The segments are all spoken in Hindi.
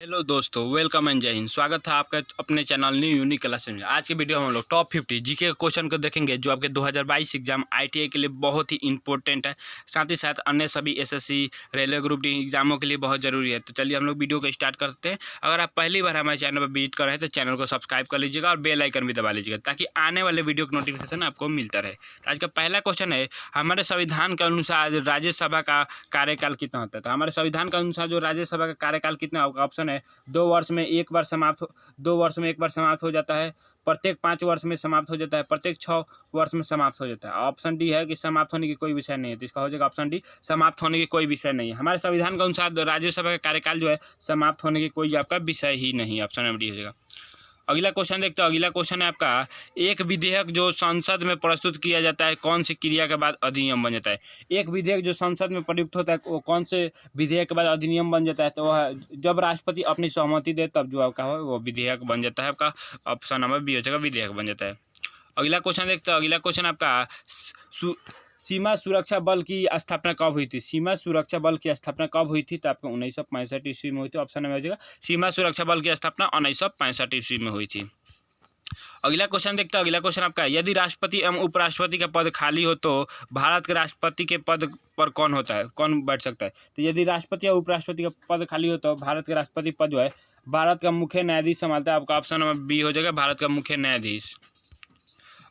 हेलो दोस्तों, वेलकम एंड जय हिंद। स्वागत है आपका अपने चैनल न्यू यूनिक क्लास में। आज के वीडियो में हम लोग टॉप 50 जीके के क्वेश्चन को देखेंगे जो आपके 2022 एग्जाम आईटीआई के लिए बहुत ही इंपॉर्टेंट है, साथ ही साथ अन्य सभी एसएससी रेलवे ग्रुप डी एग्जामों के लिए बहुत ज़रूरी है। तो चलिए हम लोग वीडियो को स्टार्ट करते हैं। अगर आप पहली बार हमारे चैनल पर विजिट कर रहे हैं तो चैनल को सब्सक्राइब कर लीजिएगा और बेल आइकन भी दबा लीजिएगा ताकि आने वाले वीडियो का नोटिफिकेशन आपको मिलता रहे। आज का पहला क्वेश्चन है, हमारे संविधान के अनुसार राज्यसभा का कार्यकाल कितना होता है? तो हमारे संविधान के अनुसार जो राज्यसभा का कार्यकाल कितना होगा, ऑप्शन है 2 वर्ष में एक बार समाप्त 2 वर्ष में एक बार समाप्त हो जाता है, प्रत्येक 5 वर्ष में समाप्त हो जाता है, प्रत्येक 6 वर्ष में समाप्त हो जाता है। ऑप्शन डी है कि समाप्त होने की कोई विषय नहीं है, तो इसका हो जाएगा ऑप्शन डी, समाप्त होने की कोई विषय नहीं है। हमारे संविधान के अनुसार राज्यसभा का कार्यकाल जो है समाप्त होने की कोई आपका विषय ही नहीं है, ऑप्शन नंबर डी हो जाएगा। अगला क्वेश्चन देखते हैं। अगला क्वेश्चन है आपका, एक विधेयक जो संसद में प्रस्तुत किया जाता है कौन सी क्रिया के बाद अधिनियम बन जाता है? एक विधेयक जो संसद में प्रयुक्त होता है वो कौन से विधेयक के बाद अधिनियम बन जाता है? तो वह जब राष्ट्रपति अपनी सहमति दे तब जो आपका हो वो विधेयक बन जाता है। आपका ऑप्शन नंबर बी हो जाएगा, विधेयक बन जाता है। अगला क्वेश्चन देखते हैं। अगला क्वेश्चन आपका, सीमा सुरक्षा बल की स्थापना कब हुई थी? सीमा सुरक्षा बल की स्थापना कब हुई थी? तो आपको 1965 ईस्वी में हुई थी, ऑप्शन में हो जाएगा सीमा सुरक्षा बल की स्थापना 1965 ईस्वी में हुई थी। अगला क्वेश्चन देखते हैं। अगला क्वेश्चन आपका, यदि राष्ट्रपति एवं उपराष्ट्रपति का पद खाली हो तो भारत के राष्ट्रपति के पद पर कौन होता है, कौन बैठ सकता है? तो यदि राष्ट्रपति या उपराष्ट्रपति का पद खाली हो तो भारत के राष्ट्रपति पद जो है भारत का मुख्य न्यायाधीश संभालता है। आपका ऑप्शन नंबर बी हो जाएगा, भारत का मुख्य न्यायाधीश।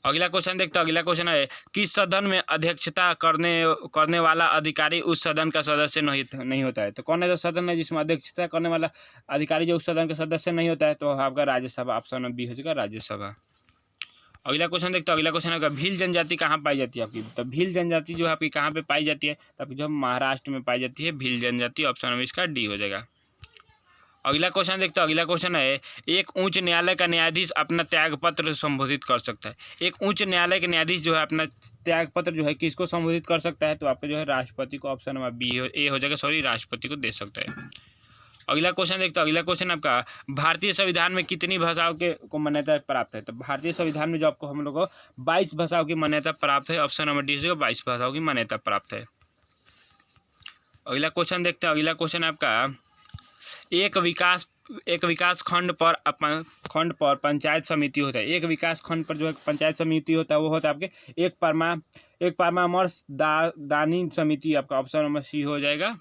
अगला क्वेश्चन देखते हैं। अगला क्वेश्चन है, किस सदन में अध्यक्षता करने वाला अधिकारी उस सदन का सदस्य नहीं होता है? तो कौन है जो सदन है जिसमें अध्यक्षता करने वाला अधिकारी जो उस सदन का सदस्य नहीं होता है? तो आपका राज्यसभा, ऑप्शन नंबर बी हो जाएगा, राज्यसभा। अगला क्वेश्चन देखते हैं। अगला क्वेश्चन है, भील जनजाति कहाँ पाई जाती है आपकी? तो भील जनजाति जो है आपकी कहाँ पे पाई जाती है? तो आपकी जो महाराष्ट्र में पाई जाती है भील जनजाति, ऑप्शन नंबर इसका डी हो जाएगा। अगला क्वेश्चन देखते हैं। अगला क्वेश्चन है, एक उच्च न्यायालय का न्यायाधीश अपना त्यागपत्र संबोधित कर सकता है? एक उच्च न्यायालय के न्यायाधीश जो है अपना त्यागपत्र जो है किसको संबोधित कर सकता है? तो आपका जो है राष्ट्रपति को, ऑप्शन नंबर बी ए हो जाएगा, सॉरी, राष्ट्रपति को दे सकता है। अगला क्वेश्चन देखते हैं। अगला क्वेश्चन आपका, भारतीय संविधान में कितनी भाषाओं को मान्यता प्राप्त है? तो भारतीय संविधान में जो आपको हम लोग को 22 भाषाओं की मान्यता प्राप्त है, ऑप्शन नंबर डी हो जाएगा, 22 भाषाओं की मान्यता प्राप्त है। अगला क्वेश्चन देखते हैं। अगला क्वेश्चन आपका, एक विकास खंड पर पंचायत समिति होता है। एक विकास खंड पर जो है पंचायत समिति होता है वो होता है आपके एक परामर्श दानी समिति, आपका ऑप्शन नंबर सी हो जाएगा।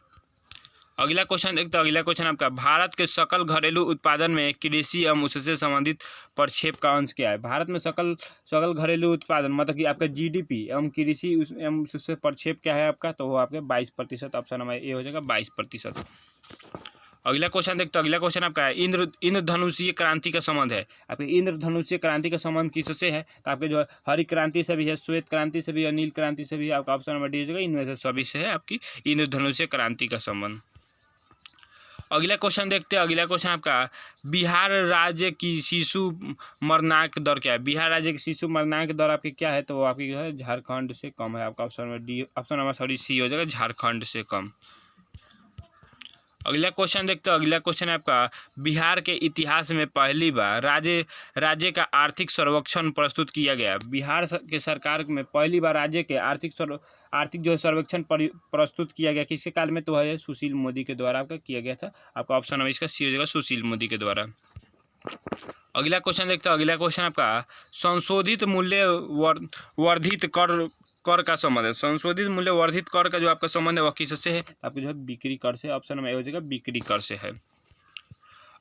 अगला क्वेश्चन देखते हैं। अगला क्वेश्चन आपका, भारत के सकल घरेलू उत्पादन में कृषि एवं उससे संबंधित प्रक्षेप का अंश क्या है? भारत में सकल घरेलू उत्पादन मतलब कि आपका जीडीपी एवं कृषि एवं उससे प्रक्षेप क्या है आपका? तो वो आपके 22%, ऑप्शन नंबर ए हो जाएगा, 22%। अगला क्वेश्चन देखते हैं। अगला क्वेश्चन आपका, इंद्रधनुषीय क्रांति का संबंध है। आपके इंद्रधनुषीय क्रांति का संबंध किससे है? तो आपके जो हरी क्रांति से भी है, श्वेत क्रांति से भी है, नील क्रांति से भी है। आपका ऑप्शन नंबर डी हो जाएगा, इनमें से सभी से है आपकी इंद्रधनुषीय क्रांति का संबंध। अगला क्वेश्चन देखते हैं। अगला क्वेश्चन आपका, बिहार राज्य की शिशु मरणांक दर क्या है? बिहार राज्य की शिशु मरणांक दर आपकी क्या है? तो वो आपकी जो है झारखंड से कम है। आपका option number D, option number sorry C हो जाएगा, झारखंड से कम। अगला क्वेश्चन देखते हैं। अगला क्वेश्चन है आपका, बिहार के इतिहास में पहली बार राज्य का आर्थिक सर्वेक्षण प्रस्तुत किया गया। बिहार के सरकार में पहली बार राज्य के आर्थिक जो है सर्वेक्षण प्रस्तुत किया गया किसके काल में? तो है सुशील मोदी के द्वारा आपका किया गया था। आपका ऑप्शन नंबर इसका सी हो जाएगा, सुशील मोदी के द्वारा। अगला क्वेश्चन देखते हैं। अगला क्वेश्चन आपका, संशोधित मूल्य वर्धित कर का संबंध है। संशोधित मूल्य वर्धित कर का जो आपका संबंध है वह किससे है? आपको जो है बिक्री कर से, ऑप्शन में हो जाएगा, बिक्री कर से है।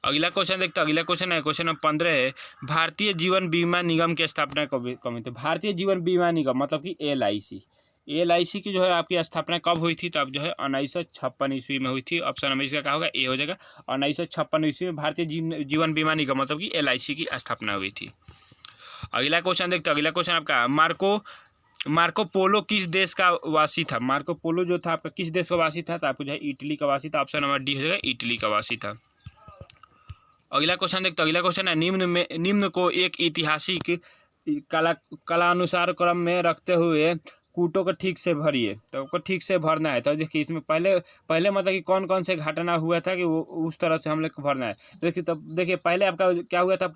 अगला क्वेश्चन देखते हैं। अगला क्वेश्चन है, क्वेश्चन नंबर 15 है, भारतीय जीवन बीमा निगम की स्थापना कब हुई थी? भारतीय जीवन बीमा निगम मतलब कि एलआईसी की जो है आपकी स्थापना कब हुई थी? तो अब जो है 1956 ईस्वी में हुई थी। ऑप्शन नंबर इसका क्या होगा? ए हो जाएगा, 1956 ईस्वी में भारतीय जीवन बीमा निगम मतलब कि एलआईसी की स्थापना हुई थी। अगला क्वेश्चन देखते हैं। अगला क्वेश्चन आपका, मार्को पोलो किस देश का वासी था? मार्को पोलो जो था आपका किस देश का वासी था? तो आपको जो है इटली का वासी था। ऑप्शन नंबर डी हो जाएगा, इटली का वासी था। अगला क्वेश्चन देखते हैं। अगला क्वेश्चन है, निम्न को एक ऐतिहासिक कालानुसार क्रम में रखते हुए कूटों को ठीक से भरिए। तो आपको ठीक से भरना है। तो देखिए इसमें पहले मतलब कि कौन कौन से घटना हुआ था कि वो उस तरह से हम लोग को भरना है। देखिए तब देखिए पहले आपका क्या हुआ था?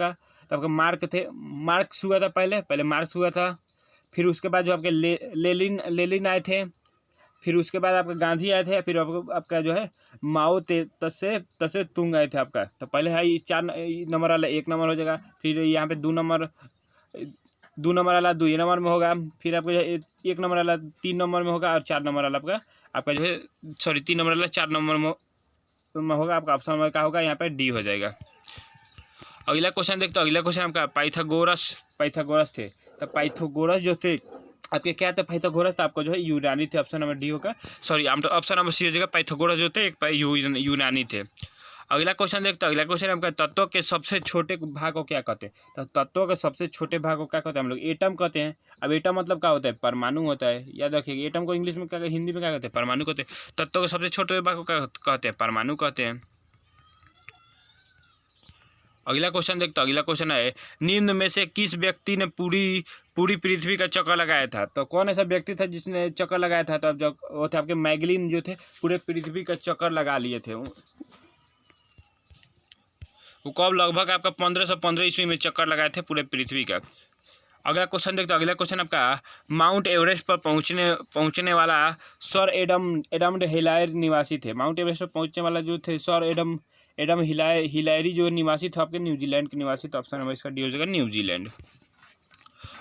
आपका मार्क्स हुआ था, पहले मार्क्स हुआ था। फिर उसके बाद जो आपके लेलिन आए थे, फिर उसके बाद आपका गांधी आए थे, फिर आपका जो है माओ तसे तुंग आए थे आपका। तो पहले है 4 नंबर वाला 1 नंबर हो जाएगा, फिर यहाँ पे 2 नंबर वाला 2 नंबर में होगा, फिर आपका जो है 1 नंबर वाला 3 नंबर में होगा, और 4 नंबर वाला आपका जो है 3 नंबर वाला 4 नंबर में होगा। आपका ऑप्शन नंबर क्या होगा, यहाँ पे डी हो जाएगा। अगला क्वेश्चन देखते हो। अगला क्वेश्चन आपका पाइथागोरस थे। तो पाइथागोरस जो थे आपके क्या थे, पाइथागोरस तो आपको जो है यूनानी थे, ऑप्शन नंबर डी होगा। सॉरी, ऑप्शन नंबर सी हो जाएगा। पाइथागोरस जो थे एक यूनानी थे। अगला क्वेश्चन देखते हैं। अगला क्वेश्चन आपका तत्वों के सबसे छोटे भाग को क्या कहते हैं। तो तत्वों के सबसे छोटे भाग को क्या कहते हैं हम लोग, एटम कहते हैं। अब एटम मतलब क्या होता है, परमाणु होता है। याद रखिएगा, एटम को इंग्लिश में क्या, हिंदी में क्या कहते हैं, परमाणु कहते हैं। तत्वों के सबसे छोटे भाग को क्या कहते हैं, परमाणु कहते हैं। अगला क्वेश्चन देखते हैं। अगला क्वेश्चन है, निम्न में से किस व्यक्ति ने पूरी पृथ्वी का चक्कर लगाया था। तो कौन ऐसा व्यक्ति था जिसने चक्कर लगाया था। तो जब वो थे आपके मैगलिन जो थे, पूरे पृथ्वी का चक्कर लगा लिए थे। वो कब, लगभग आपका 1515 ईस्वी में चक्कर लगाए थे पूरे पृथ्वी का। अगला क्वेश्चन देखते हैं। अगला क्वेश्चन आपका, माउंट एवरेस्ट पर पहुंचने वाला सर एडम हिलायर निवासी थे। माउंट एवरेस्ट पर पहुंचने वाला जो थे सर एडम हिलायरी जो निवासी थे आपके न्यूजीलैंड के निवासी। तो ऑप्शन नंबर इसका डी हो जाएगा, न्यूजीलैंड।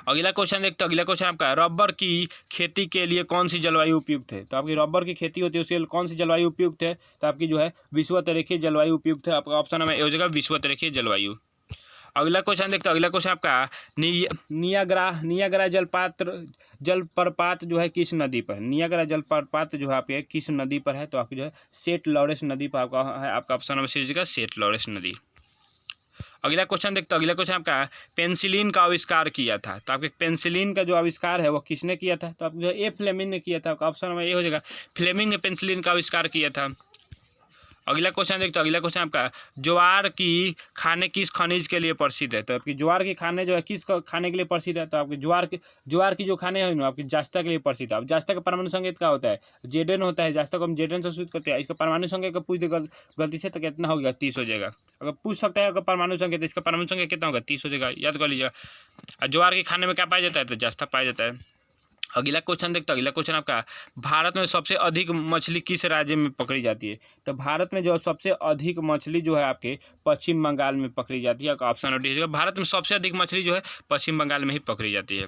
अगला क्वेश्चन देखते हैं। अगला क्वेश्चन आपका, रबर की खेती के लिए कौन सी जलवायु उपयुक्त है। तो आपकी रबर की खेती होती है, उसके लिए कौन सी जलवायु उपयुक्त है। तो आपकी जो है विषुवतरेखीय जलवायु उपयुक्त है। आपका ऑप्शन नंबर ए हो जाएगा, विषुवतरेखीय जलवायु। अगला क्वेश्चन देखते हैं। अगला क्वेश्चन आपका, नियाग्रा जलप्रपात जो है किस नदी पर। नियाग्रा जलप्रपात जो है आपके किस नदी पर है। तो आपकी जो है सेंट लॉरेंस नदी पर आपका है। आपका ऑप्शन नंबर सी हो जाएगा, सेंट लॉरेंस नदी। अगला क्वेश्चन देखते हैं। अगला क्वेश्चन आपका, पेंसिलिन का आविष्कार किया था। तो आपके पेंसिलिन का जो आविष्कार है वो किसने किया था। तो आपको जो है फ्लेमिंग ने किया था। आपका ऑप्शन नंबर ए हो जाएगा, फ्लेमिंग ने पेंसिलिन का आविष्कार किया था। अगला क्वेश्चन देखते हैं। अगला क्वेश्चन आपका, ज्वार की खाने किस खनिज के लिए प्रसिद्ध है। तो आपकी ज्वार की खाने जो है किस खाने के लिए प्रसिद्ध है। तो आपकी ज्वार की जो खाने हैं ना आपकी जास्ता के लिए प्रसिद्ध है। अब जास्ता का परमाणु संकेत क्या होता है, जेडन होता है। जास्ता को हम जेडन से सूचित करते हैं। इसका परमाणु संकेत का पूछ दे गलती से तो कितना हो गया, 30 हो जाएगा। अगर पूछ सकता है अगर परमाणु संकेत, इसका परमाणु संकेत कितना होगा, 30 हो जाएगा। याद कर लीजिएगा। ज्वार के खाने में क्या पाया जाता है, तो जास्ता पाया जाता है। अगला क्वेश्चन देखते हैं। अगला क्वेश्चन आपका, भारत में सबसे अधिक मछली किस राज्य में पकड़ी जाती है। तो भारत में जो सबसे अधिक मछली जो है आपके पश्चिम बंगाल में पकड़ी जाती है। ऑप्शन डी है, भारत में सबसे अधिक मछली जो है पश्चिम बंगाल में ही पकड़ी जाती है।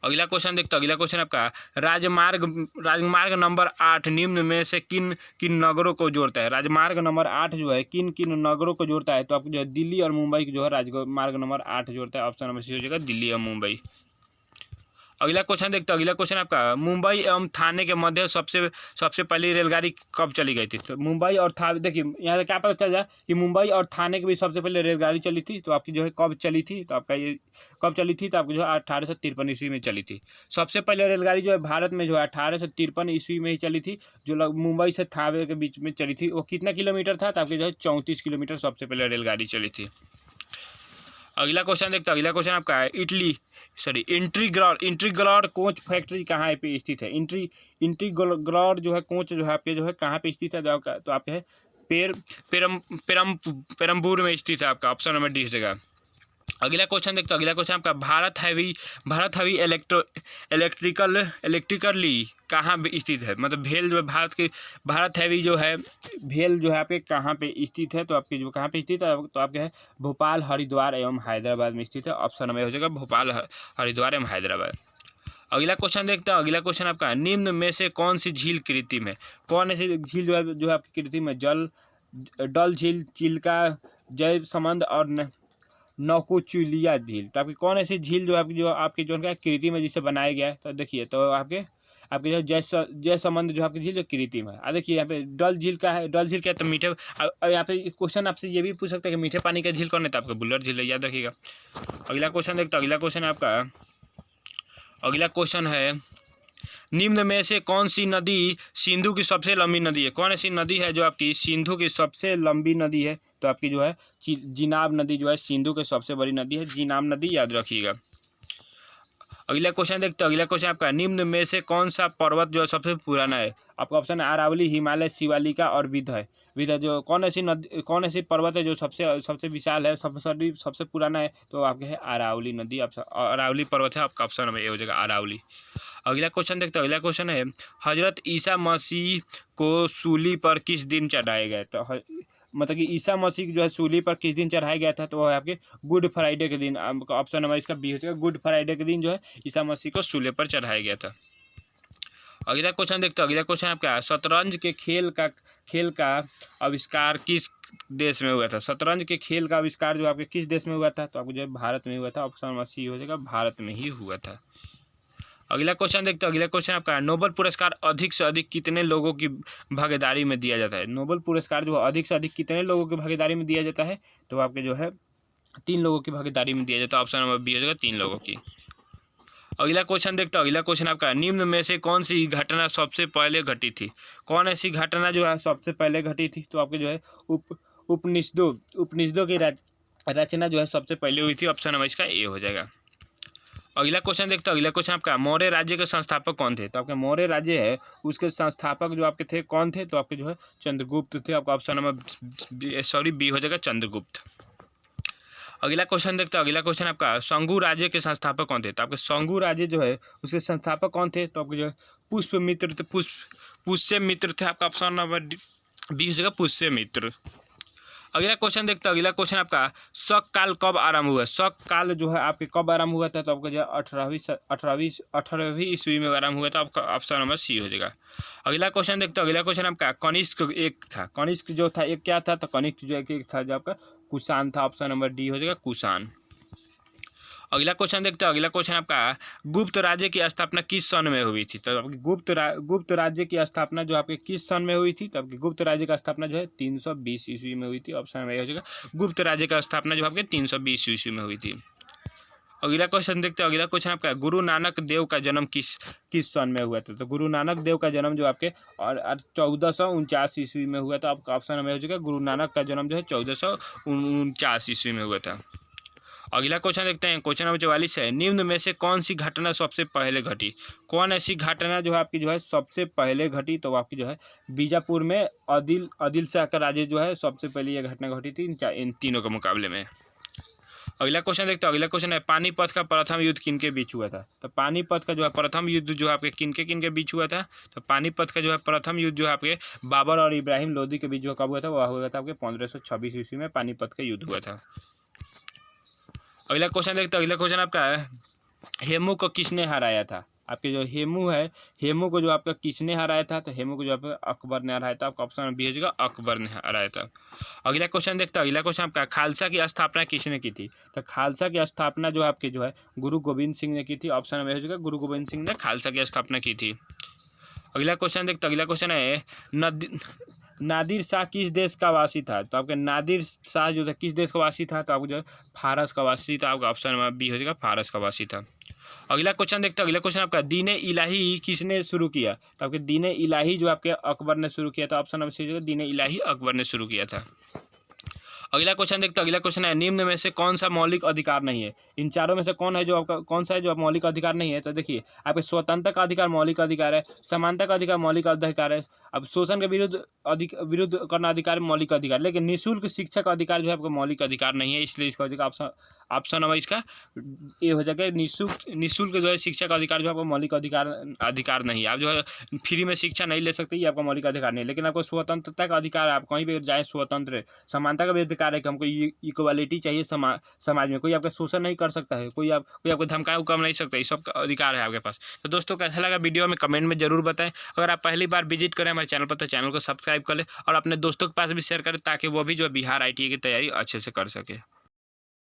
अगला क्वेश्चन देखते हैं। अगला क्वेश्चन आपका, राजमार्ग नंबर 8 निम्न में से किन नगरों को जोड़ता है। राजमार्ग नंबर 8 जो है किन नगरों को जोड़ता है। तो आपको जो है दिल्ली और मुंबई की जो है राजमार्ग नंबर 8 जोड़ता है। ऑप्शन नंबर सी हो जाएगा, दिल्ली और मुंबई। अगला क्वेश्चन देखते हैं। अगला क्वेश्चन आपका, मुंबई एवं थाने के मध्य सबसे पहली रेलगाड़ी कब चली गई थी। तो मुंबई और थाने, देखिए यहाँ से क्या पता चल जाए कि मुंबई और थाने के बीच सबसे पहले रेलगाड़ी चली थी। तो आपकी जो है कब चली थी। तो आपका ये कब चली थी, तो आपकी जो है 1853 ईस्वी में चली थी। सबसे पहले रेलगाड़ी जो है भारत में जो है 1853 ईस्वी में ही चली थी, जो मुंबई से थाने के बीच में चली थी। वो कितना किलोमीटर था, तो आपकी जो है 34 किलोमीटर सबसे पहले रेलगाड़ी चली थी। अगला क्वेश्चन देखते हैं। अगला क्वेश्चन आपका है, इंटीग्रल कोच फैक्ट्री कहाँ पे स्थित है। इंटीग्रल जो है कोच जो है आपके जो है कहाँ पे स्थित है। तो आपके है पेरम्बूर में स्थित है। आपका ऑप्शन नंबर डी देगा। अगला क्वेश्चन देखते हैं। अगला क्वेश्चन आपका, भारत हैवी इलेक्ट्रिकली कहाँ पे स्थित है। मतलब भेल जो है भारत हैवी जो है भेल जो है आपके कहाँ पे स्थित है। तो आपके जो कहाँ पे स्थित है, तो आपके है भोपाल, हरिद्वार एवं हैदराबाद में स्थित है। ऑप्शन नंबर हो जाएगा, भोपाल, हरिद्वार एवं हैदराबाद। अगला क्वेश्चन देखते हैं। अगला क्वेश्चन आपका, निम्न में से कौन सी झील कृत्रिम है। कौन ऐसी झील जो है आपकी कृत्रिम है। डल झील, चिल्का, जैव संबंध और नौकुचिलिया झील। तो आपकी कौन ऐसी झील जो आपकी जो है कृत्रिम है, जिससे बनाया गया है। तो देखिए, तो आपके जो जय संबंध जो आपकी झील जो कृत्रिम है। देखिए यहाँ पे डल झील का है। डल झील क्या है, तो मीठे। यहाँ पे क्वेश्चन आपसे ये भी पूछ सकते हैं कि मीठे पानी का झील कौन है। तो आपका बुल्लर झील है, याद रखिएगा। अगला क्वेश्चन देखते हैं। अगला क्वेश्चन आपका, अगला क्वेश्चन है, निम्न में से कौन सी नदी सिंधु की सबसे लंबी नदी है। कौन ऐसी नदी है जो आपकी सिंधु की सबसे लंबी नदी है। तो आपकी जो है जिनाब नदी जो है सिंधु की सबसे बड़ी नदी है, जिनाब नदी, याद रखिएगा। अगला क्वेश्चन देखते हैं। अगला क्वेश्चन आपका निम्न में से कौन सा पर्वत जो है सबसे पुराना है? आपका ऑप्शन है अरावली, हिमालय, शिवालिका और विंध्य। विंध्य जो कौन ऐसी पर्वत है जो सबसे सबसे विशाल है, सबसे पुराना है? तो आपके है अरावली नदी, अरावली पर्वत है। आपका ऑप्शन ए हो जाएगा अरावली। अगला क्वेश्चन देखते हैं। अगला क्वेश्चन है हजरत ईसा मसीह को सूली पर किस दिन चढ़ाया गया? तो मतलब कि ईसा मसीह जो है सूली पर किस दिन चढ़ाया गया था? तो वो है आपके गुड फ्राइडे के दिन। ऑप्शन नंबर इसका बी हो जाएगा, गुड फ्राइडे के दिन जो है ईसा मसीह को सूली पर चढ़ाया गया था। अगला क्वेश्चन देखते हैं। अगला क्वेश्चन आपका शतरंज के खेल का आविष्कार किस देश में हुआ था? शतरंज के खेल का आविष्कार जो आपके किस देश में हुआ था? तो आपको जो है भारत में हुआ था। ऑप्शन नंबर सी हो जाएगा, भारत में ही हुआ था। अगला क्वेश्चन देखते हैं। अगला क्वेश्चन आपका नोबेल पुरस्कार अधिक से अधिक कितने लोगों की भागीदारी में दिया जाता है? नोबेल पुरस्कार जो है अधिक से अधिक कितने लोगों की भागीदारी में दिया जाता है? तो आपके जो है 3 लोगों की भागीदारी में दिया जाता है। ऑप्शन नंबर बी हो जाएगा, 3 लोगों की। अगला क्वेश्चन देखते हैं। अगला क्वेश्चन आपका निम्न में से कौन सी घटना सबसे पहले घटी थी? कौन ऐसी घटना जो है सबसे पहले घटी थी? तो आपके जो है उपनिषदों की रचना जो है सबसे पहले हुई थी। ऑप्शन नंबर इसका ए हो जाएगा। अगला क्वेश्चन देखते हैं। अगला क्वेश्चन आपका मौर्य राज्य के संस्थापक कौन थे? तो आपके मौर्य राज्य है उसके संस्थापक जो आपके थे कौन थे? तो आपके जो है चंद्रगुप्त थे। आपका ऑप्शन नंबर बी हो जाएगा, चंद्रगुप्त। अगला क्वेश्चन देखते हैं। अगला क्वेश्चन आपका संगू राज्य के संस्थापक कौन थे? तो आपके संगू राज्य जो है उसके संस्थापक कौन थे? तो आपके जो है पुष्यमित्र थे। आपका ऑप्शन नंबर बी हो जाएगा, पुष्यमित्र। अगला क्वेश्चन देखते हैं। अगला क्वेश्चन आपका शक काल कब आरंभ हुआ? शक काल जो है आपके कब आरंभ हुआ था? तो आपका जो है 18वीं ईस्वी में आरंभ हुआ था। आपका ऑप्शन नंबर सी हो जाएगा। अगला क्वेश्चन देखते हैं। अगला क्वेश्चन आपका कनिष्क एक था। कनिष्क जो था एक क्या था? तो कनिष्क जो एक था जो आपका कुषाण था। ऑप्शन नंबर डी हो जाएगा, कुषाण। अगला क्वेश्चन देखते हैं। अगला क्वेश्चन आपका गुप्त राज्य की स्थापना किस सन में हुई थी? तो आपकी गुप्त राज्य की स्थापना जो आपके किस सन में हुई थी? तो आपकी गुप्त राज्य का स्थापना जो है 320 ईस्वी में हुई थी। ऑप्शन में हो जाएगा, गुप्त राज्य का स्थापना जो आपके 320 ईस्वी में हुई थी। अगला क्वेश्चन देखते हैं। अगला क्वेश्चन आपका गुरु नानक देव का जन्म किस सन में हुआ था? तो गुरु नानक देव का जन्म जो आपके 1449 ईस्वी में हुआ था। आपका ऑप्शन में हो जाएगा, गुरु नानक का जन्म जो है 1449 ईस्वी में हुआ था। अगला क्वेश्चन देखते हैं। क्वेश्चन नंबर 44 है निम्न में से कौन सी घटना सबसे पहले घटी? कौन ऐसी घटना जो है आपकी जो है सबसे पहले घटी? तो आपकी जो है बीजापुर में आदिल शाह का राज्य जो है सबसे पहले यह घटना घटी थी इन तीनों के मुकाबले में। अगला क्वेश्चन देखते हैं। अगला क्वेश्चन है पानीपत का प्रथम युद्ध किनके बीच हुआ था? तो पानीपत का जो है प्रथम युद्ध जो है आपके किनके बीच हुआ था? तो पानीपत का जो है प्रथम युद्ध जो है आपके बाबर और इब्राहिम लोदी के बीच जो कब हुआ था? वह हुआ था आपके 1526 ईस्वी में पानीपत का युद्ध हुआ था। अगला क्वेश्चन देखते हैं। अगला क्वेश्चन आपका है हेमू को किसने हराया था? आपके जो हेमू है, हेमू को जो आपका किसने हराया था? तो हेमू को जो आपका अकबर ने हराया था। आपका ऑप्शन बी हो जाएगा, अकबर ने हराया था। अगला क्वेश्चन देखते हैं। अगला क्वेश्चन आपका खालसा की स्थापना किसने की थी? तो खालसा की स्थापना जो आपके जो है गुरु गोविंद सिंह ने की थी। ऑप्शन में हो जाएगा, गुरु गोविंद सिंह ने खालसा की स्थापना की थी। अगला क्वेश्चन देखते हैं। अगला क्वेश्चन है नादिर शाह किस देश का वासी था? तो आपके नादिर शाह जो था किस देश का वासी था? तो आपको जो है फारस का वासी था। आपका ऑप्शन में बी हो जाएगा, फारस का वासी था। अगला क्वेश्चन देखते हैं। अगला क्वेश्चन आपका दीन इलाही किसने शुरू किया? तो आपके दीन इलाही जो आपके अकबर ने शुरू किया था। ऑप्शन नंबर सी हो जाएगा, दीन इलाही अकबर ने शुरू किया था। अगला क्वेश्चन देखते हैं। अगला क्वेश्चन है निम्न में से कौन सा मौलिक अधिकार नहीं है? इन चारों में से कौन है जो आपका कौन सा है जो आप मौलिक अधिकार नहीं है? तो देखिए आपके स्वतंत्रता का अधिकार मौलिक अधिकार है, समानता का अधिकार मौलिक अधिकार है, अब शोषण के विरुद्ध करना अधिकार मौलिक अधिकार, लेकिन निःशुल्क शिक्षा का अधिकार जो है आपका मौलिक अधिकार नहीं है। इसलिए इसका हो जाएगा ऑप्शन नंबर इसका ए हो जाएगा, निःशुल्क जो है शिक्षा का अधिकार जो आपका मौलिक अधिकार नहीं है। आप जो है फ्री में शिक्षा नहीं ले सकते, ये आपका मौलिक अधिकार नहीं है। लेकिन आपको स्वतंत्रता का अधिकार है, आप कहीं भी जाए स्वतंत्र। समानता का भी अधिकार है कि हमको इक्वालिटी चाहिए समाज में, कोई आपका शोषण नहीं कर सकता है, कोई आपको धमकाए उकम नहीं सकता, ये सब अधिकार है आपके पास। तो दोस्तों कैसा लगा वीडियो में कमेंट में जरूर बताएं। अगर आप पहली बार विजिट करें हमारे चैनल पर तो चैनल को सब्सक्राइब कर लें और अपने दोस्तों के पास भी शेयर करें ताकि वो भी जो बिहार ITA की तैयारी अच्छे से कर सके।